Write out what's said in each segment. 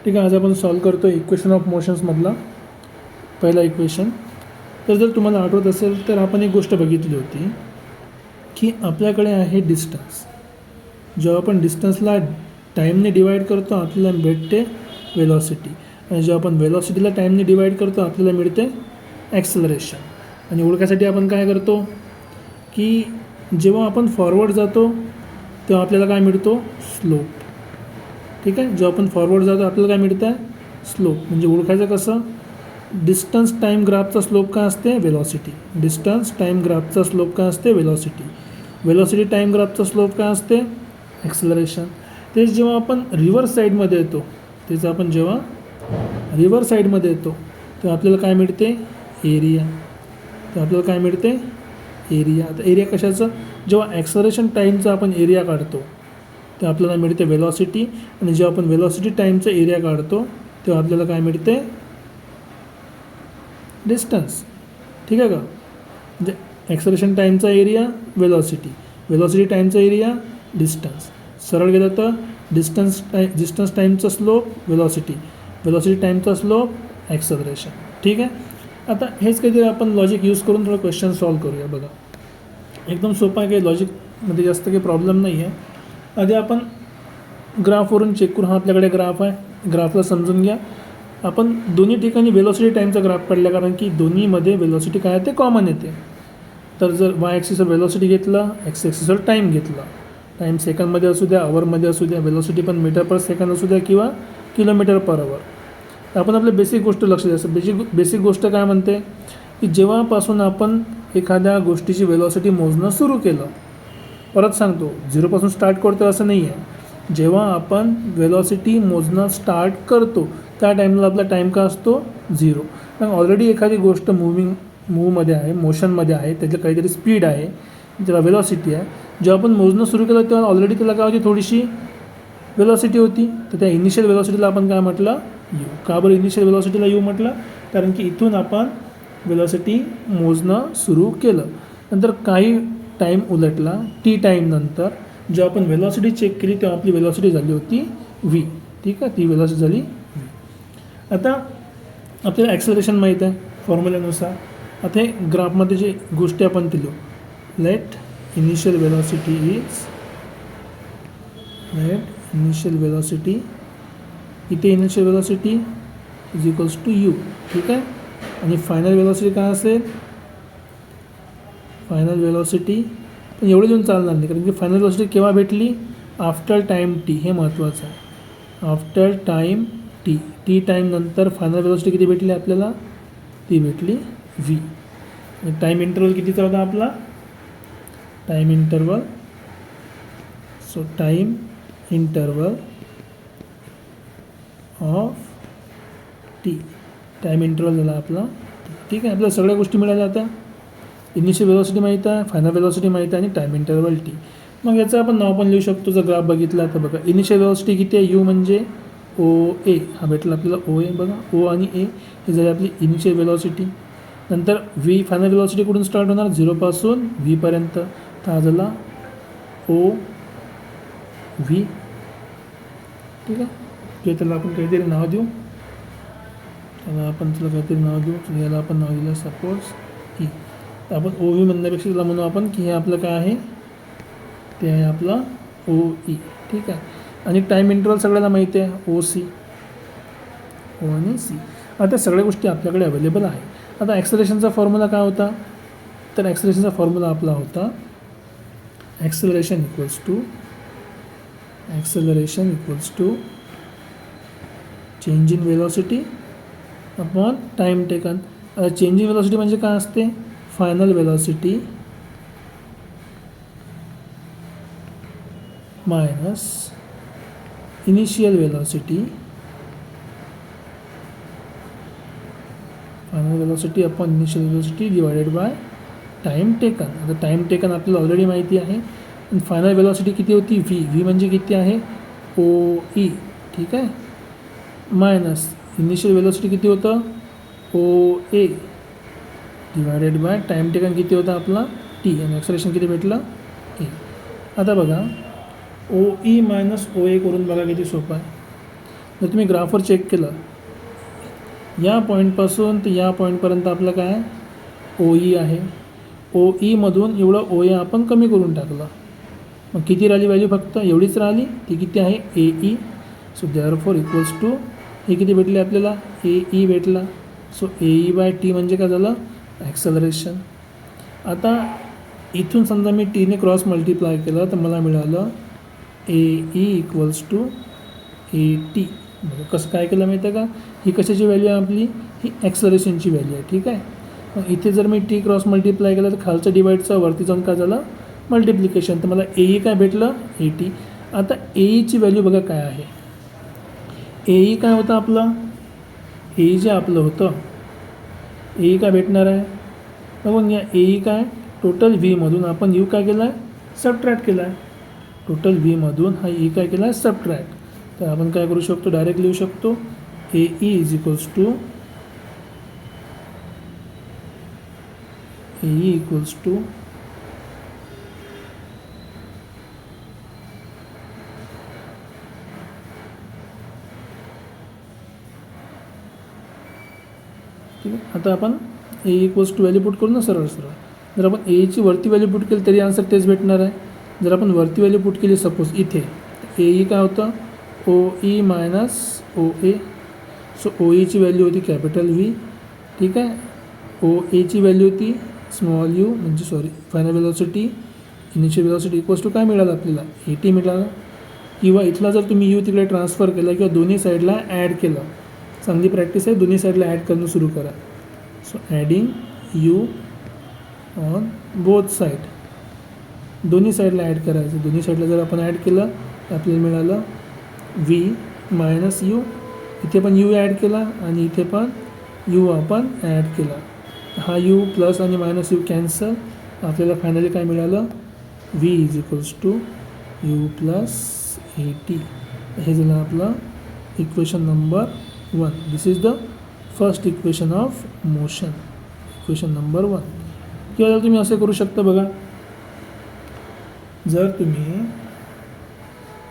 ठीक आहे. आज आपण सॉल्व करतो इक्वेशन ऑफ मोशन्समधला पहिला इक्वेशन. तर जर तुम्हाला आठवत असेल तर आपण एक गोष्ट बघितली होती की आपल्याकडे आहे डिस्टन्स. जेव्हा आपण डिस्टन्सला टाईमने डिवाईड करतो आपल्याला भेटते वेलॉसिटी, आणि जेव्हा आपण वेलॉसिटीला टाईमने डिवाईड करतो आपल्याला मिळते ॲक्सेलरेशन. आणि ओळखासाठी आपण काय करतो की जेव्हा आपण फॉरवर्ड जातो तेव्हा आपल्याला काय मिळतो, स्लोप. ठीक आहे. जेव्हा आपण फॉरवर्ड जातो आपल्याला काय मिळतं आहे, स्लोप. म्हणजे ओळखायचं कसं, डिस्टन्स टाईम ग्राफचा स्लोप काय असते, वेलॉसिटी. डिस्टन्स टाईम ग्राफचा स्लोप काय असते, वेलॉसिटी. वेलॉसिटी टाईम ग्राफचा स्लोप काय असते, ॲक्सेलरेशन. तेच जेव्हा आपण रिव्हर्स साईडमध्ये येतो जेव्हा रिव्हर्स साईडमध्ये येतो तेव्हा आपल्याला काय मिळते, एरिया. तेव्हा आपल्याला काय मिळते, एरिया. आता एरिया कशाचं, जेव्हा ॲक्सेलरेशन टाईमचा आपण एरिया काढतो तेव्हा आपल्याला मिळते वेलॉसिटी, आणि जेव्हा आपण वेलॉसिटी टाईमचा एरिया काढतो तेव्हा आपल्याला काय मिळते, डिस्टन्स. ठीक आहे का. म्हणजे ॲक्सेलरेशन टाईमचा एरिया वेलॉसिटी, वेलॉसिटी टाईमचा एरिया डिस्टन्स. सरळ गेलं तर डिस्टन्स टाईमचा स्लोप वेलॉसिटी, वेलॉसिटी टाईमचा स्लोप ॲक्सेलरेशन. ठीक आहे. आता हेच काहीतरी आपण लॉजिक यूज करून थोडं क्वेश्चन सॉल्व करूया. बघा एकदम सोपं आहे, काही लॉजिकमध्ये जास्त काही प्रॉब्लेम नाही आहे. आधी आपण ग्राफवरून चेक करू. हा आपल्याकडे ग्राफ आहे, ग्राफला समजून घ्या. आपण दोन्ही ठिकाणी वेलॉसिटी टाईमचा ग्राफ काढला कारण की दोन्हीमध्ये वेलॉसिटी काय आहे ते कॉमन येते. तर जर वाय ॲक्सिसवर वेलॉसिटी घेतला, एक्स ॲक्सिसवर टाईम घेतला, टाईम सेकंडमध्ये असू द्या, अवरमध्ये असू द्या, वेलॉसिटी पण मीटर पर सेकंड असू द्या किंवा किलोमीटर पर अवर. तर आपण आपल्या बेसिक गोष्ट लक्ष द्यायचं. बेसिक गोष्ट काय म्हणते की जेव्हापासून आपण एखाद्या गोष्टीची वेलॉसिटी मोजणं सुरू केलं, परत सांगतो, झिरोपासून स्टार्ट करतो असं नाही आहे. जेव्हा आपण वेलॉसिटी मोजणं स्टार्ट करतो त्या टाईमला आपला टाईम का असतो, झिरो. कारण ऑलरेडी एखादी गोष्ट मूवमध्ये आहे, मोशनमध्ये आहे, त्याचं काहीतरी स्पीड आहे, ज्याला वेलॉसिटी आहे. जेव्हा आपण मोजणं सुरू केलं तेव्हा ऑलरेडी त्याला काय होती, थोडीशी वेलॉसिटी होती. तर त्या इनिशियल वेलॉसिटीला आपण काय म्हटलं, यू. का बरं इनिशियल वेलॉसिटीला यू म्हटलं, कारण की इथून आपण वेलॉसिटी मोजणं सुरू केलं. नंतर काही टाईम उलटला, टी टाईम नंतर जेव्हा आपण वेलॉसिटी चेक केली तेव्हा आपली वेलॉसिटी झाली होती व्ही. ठीक आहे, ती वेलॉसिटी झाली व्ही. आता आपल्याला ॲक्सेलरेशन माहीत आहे फॉर्म्युल्यानुसार. आता हे ग्राफमध्ये जे गोष्टी आपण दिलो, लेट इनिशियल वेलॉसिटी इथे initial velocity is equals to u. ठीक आहे. आणि फायनल वेलॉसिटी काय असेल, फायनल वेलॉसिटी पण एवढे देऊन चालणार नाही, कारण की फायनल वेलॉसिटी केव्हा भेटली, आफ्टर टाईम टी. हे महत्त्वाचं आहे, after time T. T time नंतर फायनल वेलॉसिटी किती भेटली आपल्याला, ती भेटली व्ही. टाईम इंटरवल कितीचा होता आपला, time interval. So time interval of T, time interval झाला आपला. ठीक आहे. आपल्याला सगळ्या गोष्टी मिळाल्या. आता इनिशियल वेलॉसिटी माहीत आहे, फायनल वेलॉसिटी माहीत आहे, आणि टाईम इंटरवल टी. मग याचं आपण नाव पण लिहू शकतो. जर ग्राफ बघितला तर बघा, इनिशियल वेलॉसिटी किती आहे, यू म्हणजे ओ ए. हा भेटला आपल्याला ओ ए. बघा ओ आणि ए हे झाली आपली इनिशियल वेलॉसिटी. नंतर व्ही, फायनल वेलॉसिटी कुठून स्टार्ट होणार, झिरोपासून व्हीपर्यंत. तर हा झाला ओ व्ही. ठीक आहे. किंवा त्याला आपण काहीतरी नाव देऊ, याला आपण नाव दिलं सपोज ई. तर आपण ओ व्ही म्हणण्यापेक्षा त्याला म्हणू आपण की हे आपलं काय आहे, ते आहे आपला ओ ई. ठीक आहे. आणि टाईम इंटरवल सगळ्याला माहिती आहे, ओ सी, ओ आणि सी. आता सगळ्या गोष्टी आपल्याकडे अवेलेबल आहे. आता ॲक्सेलरेशनचा फॉर्म्युला काय होता, तर ॲक्सेलरेशनचा फॉर्म्युला आपला होता acceleration equals to change in velocity upon time taken. आता चेंज इन वेलॉसिटी म्हणजे काय असते, final velocity minus initial velocity, final velocity upon initial velocity divided by time taken. आता टाईम टेकन आपल्याला ऑलरेडी माहिती आहे. आणि फायनल वेलॉसिटी किती होती, व्ही म्हणजे किती आहे, ओ ई. ठीक आहे. मायनस इनिशियल वेलॉसिटी किती होतं, ओ ए, डिवायडेड बाय टाईम टेकन किती होता आपला, टी. आणि ॲक्सेलरेशन किती भेटलं, ए. आता बघा ओ ई मायनस ओ ए करून बघा किती सोपं आहे. जर तुम्ही ग्राफवर चेक केलं, या पॉईंटपासून तर या पॉईंटपर्यंत आपलं काय ओ ई आहे. ओ ईमधून एवढं ओ ए आपण कमी करून टाकलं. मग किती राहिली व्हॅल्यू? फक्त एवढीच राहिली. ती किती आहे? A E. So therefore equals to हे किती भेटले आपल्याला? ए ई भेटला. So A E by T म्हणजे काय झालं? ॲक्सलरेशन. आता इथून समजा मी टीने क्रॉस मल्टिप्लाय केलं तर मला मिळालं A E equals to A T. कसं काय केलं माहिती आहे का? ही कशाची व्हॅल्यू आहे आपली? ही ॲक्सलरेशनची व्हॅल्यू आहे. ठीक आहे. मग इथे जर मी टी क्रॉस मल्टिप्लाय केलं तर खालचं डिवाईडचं वरती जाऊन काय झालं? मल्टिप्लिकेशन. तर मला ए ई काय भेटलं? A T. आता ए ईची व्हॅल्यू बघा काय आहे. ए ई काय होतं आपलं? ए ई जे आपलं होतं, ए ई काय भेटणार आहे? बघून घ्या. ए ई काय? टोटल व्हीमधून आपण यू काय केला आहे? सबट्रॅक्ट केला आहे. टोटल व्हीमधून हा ई काय केला आहे? सबट्रॅक्ट. तर आपण काय करू शकतो? डायरेक्ट लिहू शकतो A E is equals to A E equals to ठीक आहे. आता आपण A equals to value put करू ना सरळ सरळ. जर आपण एची वरती व्हॅल्यू पुट केली तरी आन्सर तेच भेटणार आहे. जर आपण वरती व्हॅल्यू पुट केली सपोज इथे, ए ई काय होतं? ओ ई मायनस ओ ए. सो ओ ईची व्हॅल्यू होती कॅपिटल व्ही. ठीक आहे. ओ एची व्हॅल्यू होती स्मॉल यू, म्हणजे sorry final velocity, initial velocity equals to काय मिळालं आपल्याला? ए टी मिळालं. किंवा इथला जर तुम्ही यू तिकडे ट्रान्सफर केला किंवा दोन्ही साईडला ॲड केलं, चांगली प्रॅक्टिस आहे, दोन्ही साईडला ॲड करणं सुरू करा. So adding you on both side, दोन्ही साईडला ॲड करायचं. दोन्ही साईडला जर आपण ॲड केलं तर आपल्याला मिळालं व्ही मायनस यू. इथे पण यू ॲड केला आणि इथे पण यू आपण ॲड केला. हा यू प्लस आणि मायनस यू कॅन्सल. आपल्याला फायनली काय मिळालं? V is equals to u plus a t. हे झालं आपलं equation number 1. This is the first equation of motion, equation number 1. किंवा तुम्ही असे करू शकता बघा, जर तुम्ही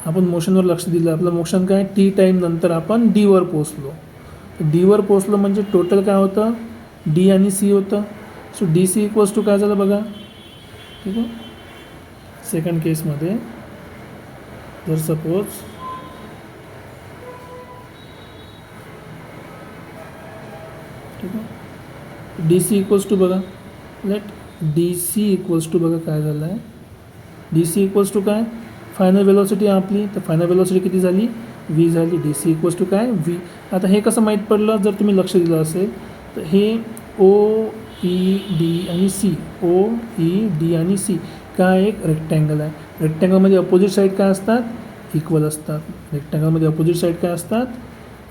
आपण मोशनवर लक्ष दिलं, आपलं मोशन काय? टी टाईम नंतर आपण डीवर पोचलो. डीवर पोचलो म्हणजे टोटल काय होतं? डी आणि सी होतं. So D C equals to काय झालं बघा. ठीक आहे. सेकंड केसमध्ये जर सपोज ठीक आहे, डी सी इक्वल्स टू बघा, let D C equals to बघा काय झालं आहे. डी सी इक्वल्स टू काय? फायनल वेलॉसिटी आपली, तर फायनल वेलॉसिटी किती झाली? व्ही झाली. डी सी इक्वल्स टू काय? व्ही. आता हे कसं माहीत पडलं? जर तुम्ही लक्ष दिलं असेल तर हे ओ ई डी आणि सी, ओ ई डी आणि सी काय एक रेक्टँगल आहे. रेक्टँगलमध्ये अपोजिट साईड काय असतात? इक्वल असतात. रेक्टँगलमध्ये अपोजिट साईड काय असतात?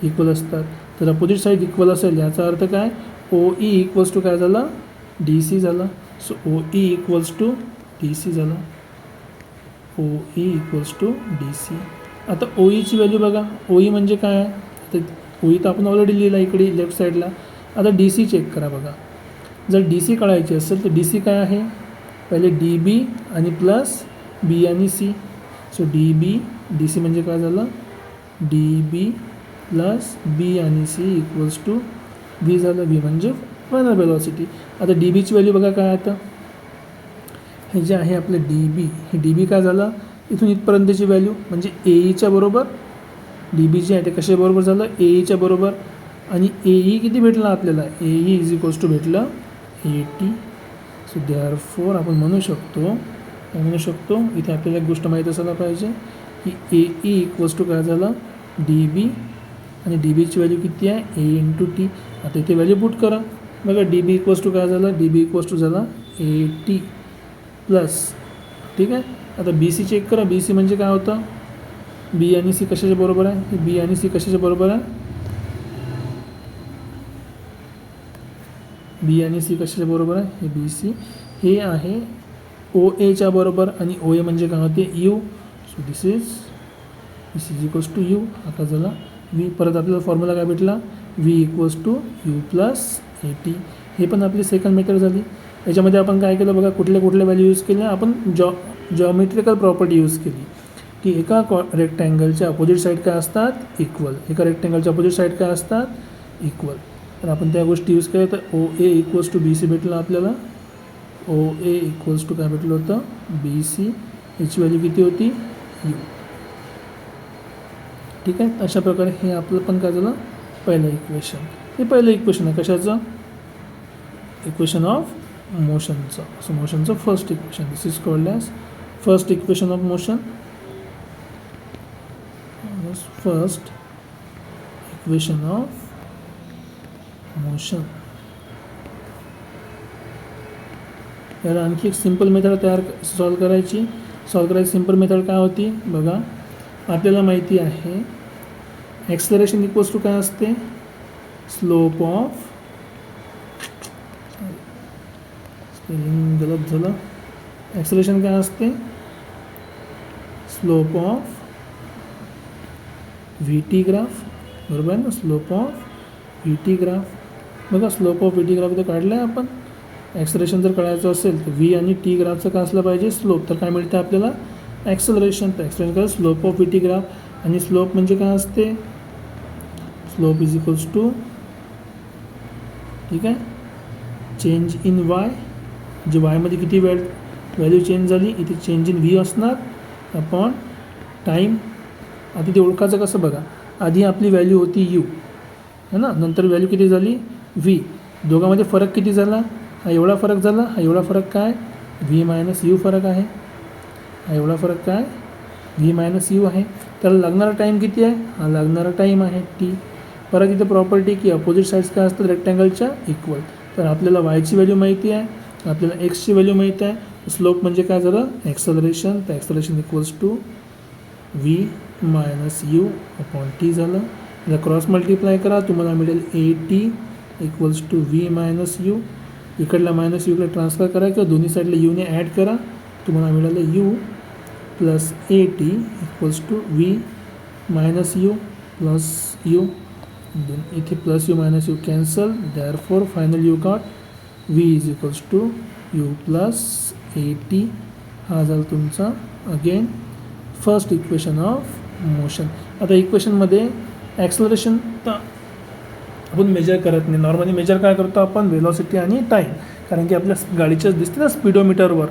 इक्वल असतात. तर अपोजिट साईड इक्वल असेल याचा अर्थ काय? ओ ई इक्वल्स टू काय झालं? डी सी झालं. So O E equals to D C झालं. O E equals to D C. आता ओ ईची व्हॅल्यू बघा. ओ ई म्हणजे काय आहे? आता ओ ई तर आपण ऑलरेडी लिहिला इकडे लेफ्ट साईडला. आता डी सी चेक करा बघा. जर डी सी काढायची असेल तर डी सी काय आहे? पहिले डी बी आणि प्लस बी आणि सी. सो डी बी, डी सी म्हणजे काय झालं? डी बी प्लस बी आणि सी इक्वल्स टू व्ही झालं. व्ही म्हणजे फायनल वेलॉसिटी. आता डी बीची व्हॅल्यू बघा काय आता? हे जे आहे आपलं डी बी, हे डी बी काय झालं? इथून इथपर्यंतची व्हॅल्यू म्हणजे ए ईच्या बरोबर. डी बी जे आहे ते कशा बरोबर झालं? ए ईच्या बरोबर. आणि ए ई किती भेटलं आपल्याला? A E is equals to भेटलं 80. सो देअरफॉर आपण म्हणू शकतो इथे आपल्याला एक गोष्ट माहीत असायला पाहिजे की ए ई इक्वल्स टू काय झालं? डी बी. आणि डी बीची व्हॅल्यू किती आहे? ए इंटू टी. आता इथे व्हॅल्यू पुट करा बघा. डी बी इक्वल्स टू काय झालं? डी बी इक्वल्स टू झाला 80 प्लस. ठीक आहे. आता बी सी चेक करा. बी सी म्हणजे काय होतं? बी आणि सी कशाच्या बरोबर आहे? बी आणि सी कशाच्या बरोबर आहे? बी आणि सी कशाच्या बरोबर आहे? हे बी सी हे आहे ओ एच्या बरोबर. आणि ओ ए म्हणजे काय होते? U. So this is equals to u. आता झाला व्ही. परत आपल्याला फॉर्म्युला काय भेटला? V equals to u plus a t. हे पण आपली सेकंड मेथड झाली. याच्यामध्ये आपण काय केलं बघा, कुठल्या व्हॅल्यू यूज केल्या? आपण जॉमेट्रिकल प्रॉपर्टी यूज केली. की एका रेक्टँगलच्या अपोजिट साईड काय असतात इक्वल, एका रेक्टँगलच्या अपोजिट साईड काय असतात इक्वल. तर आपण त्या गोष्टी यूज केल्या. तर ओ ए इक्वल्स टू बी सी भेटलं आपल्याला. ओ ए इक्वल्स टू काय भेटलं होतं बी सी. याची व्हॅल्यू किती होती यू. ठीक आहे. अशा प्रकारे हे आपलं पण काय झालं पहिलं इक्वेशन. हे पहिलं इक्वेशन आहे कशाचं इक्वेशन ऑफ मोशनचं. सो मोशनचं first equation. This is called as first equation of motion. First equation of motion. याला आणखी एक सिंपल मेथड सॉल्व करायची सिंपल मेथड काय होती बघा. आपल्याला माहिती आहे ॲक्सलरेशन इक्वल्स टू काय असते स्लोप ऑफ, स्पेलिंग गलत झालं. ॲक्सलरेशन काय असते slope of V T graph. बरोबर आहे ना. Slope of V T graph. बघा slope of V T graph इथं काढलं आहे आपण. ॲक्सलरेशन जर काढायचं असेल तर व्ही आणि टी ग्राफचं काय असलं पाहिजे स्लोप. तर काय मिळतं आपल्याला ॲक्सलरेशन. तर ॲक्सलरेशन काय slope of V T graph. आणि स्लोप म्हणजे काय असते स्लोप इज इक्वल्स टू ठीक आहे चेंज इन वाय. जे वायमध्ये किती व्हॅल्यू चेंज झाली इथे चेंज इन व्ही असणार अपॉन टाईम. आता ते ओळखायचं कसं बघा. आधी आपली व्हॅल्यू होती यू है ना. नंतर व्हॅल्यू किती झाली व्ही. दोघांमध्ये फरक किती झाला हा एवढा फरक झाला. हा एवढा फरक काय व्ही मायनस यू फरक आहे. हा एवढा फरक काय व्ही मायनस यू आहे. त्याला लागणारा टाईम किती आहे हा लागणारा टाईम आहे टी. परत इथे प्रॉपर्टी की अपोजिट साईड्स काय असतात रेक्टँगलच्या इक्वल. तर आपल्याला वायची व्हॅल्यू माहिती आहे, आपल्याला एक्सची व्हॅल्यू माहिती आहे. स्लोप म्हणजे काय झालं ॲक्सलरेशन. तर acceleration equals to v minus u upon t झालं. याला क्रॉस मल्टिप्लाय करा तुम्हाला मिळेल a t equals to v minus u. इकडला मायनस यूकडे ट्रान्सफर करा किंवा दोन्ही साईडला यूने ॲड करा तुम्हाला मिळालं u plus a t equals to v minus u plus u. इथे plus u minus u cancel. Therefore final you got v is equals to u plus a t. हा झाला तुमचा again first equation of motion. आता इक्वेशनमध्ये acceleration तर आपण major करत नाही. नॉर्मली मेजर काय करतो आपण व्हेलॉसिटी आणि टाईम. कारण की आपल्या गाडीच्या दिसते ना स्पीडोमीटरवर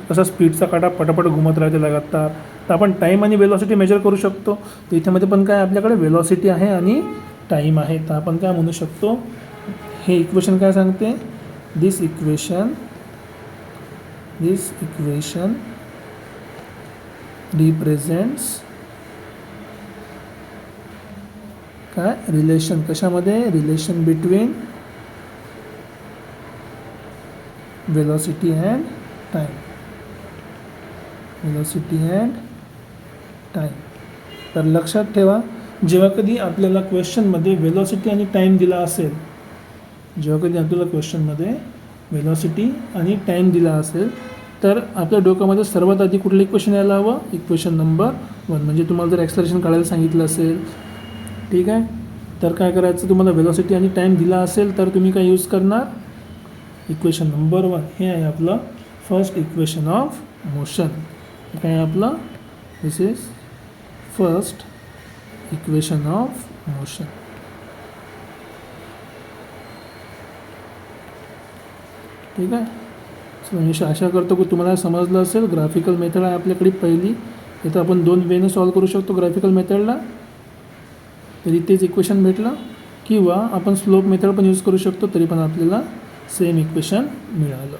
कसा स्पीडचा काटा पटापट घुमत राहते लगातार. तर आपण टाईम आणि वेलॉसिटी मेजर करू शकतो. तर इथेमध्ये पण काय आपल्याकडे वेलॉसिटी आहे आणि टाईम आहे. तर आपण काय म्हणू शकतो हे इक्वेशन काय सांगते दिस इक्वेशन रिप्रेझेंट्स काय रिलेशन. कशामध्ये relation between velocity and time. Velocity and time. तर लक्षात ठेवा जेव्हा कधी आपल्याला क्वेश्चनमध्ये वेलॉसिटी आणि टाईम दिला असेल, जेव्हा कधी आपल्याला क्वेश्चनमध्ये वेलॉसिटी आणि टाईम दिला असेल तर आपल्या डोक्यामध्ये सर्वात आधी कुठलं इक्वेशन यायला हवं इक्वेशन नंबर 1. म्हणजे तुम्हाला जर ॲक्सलरेशन काढायला सांगितलं असेल ठीक आहे तर काय करायचं तुम्हाला वेलॉसिटी आणि टाईम दिला असेल तर तुम्ही काय यूज करणार इक्वेशन नंबर 1. हे आहे आपलं फर्स्ट इक्वेशन ऑफ मोशन. काय आहे आपलं this is first equation of motion. ठीक आहे. सो मी आशा करतो की तुम्हाला समजलं असेल. ग्राफिकल मेथड आहे आपल्याकडे पहिली. इथं आपण 2 वेने सॉल्व करू शकतो ग्राफिकल मेथडला. तरी तेच इक्वेशन भेटलं किंवा आपण स्लोप मेथड पण यूज करू शकतो तरी पण आपल्याला सेम इक्वेशन मिळालं.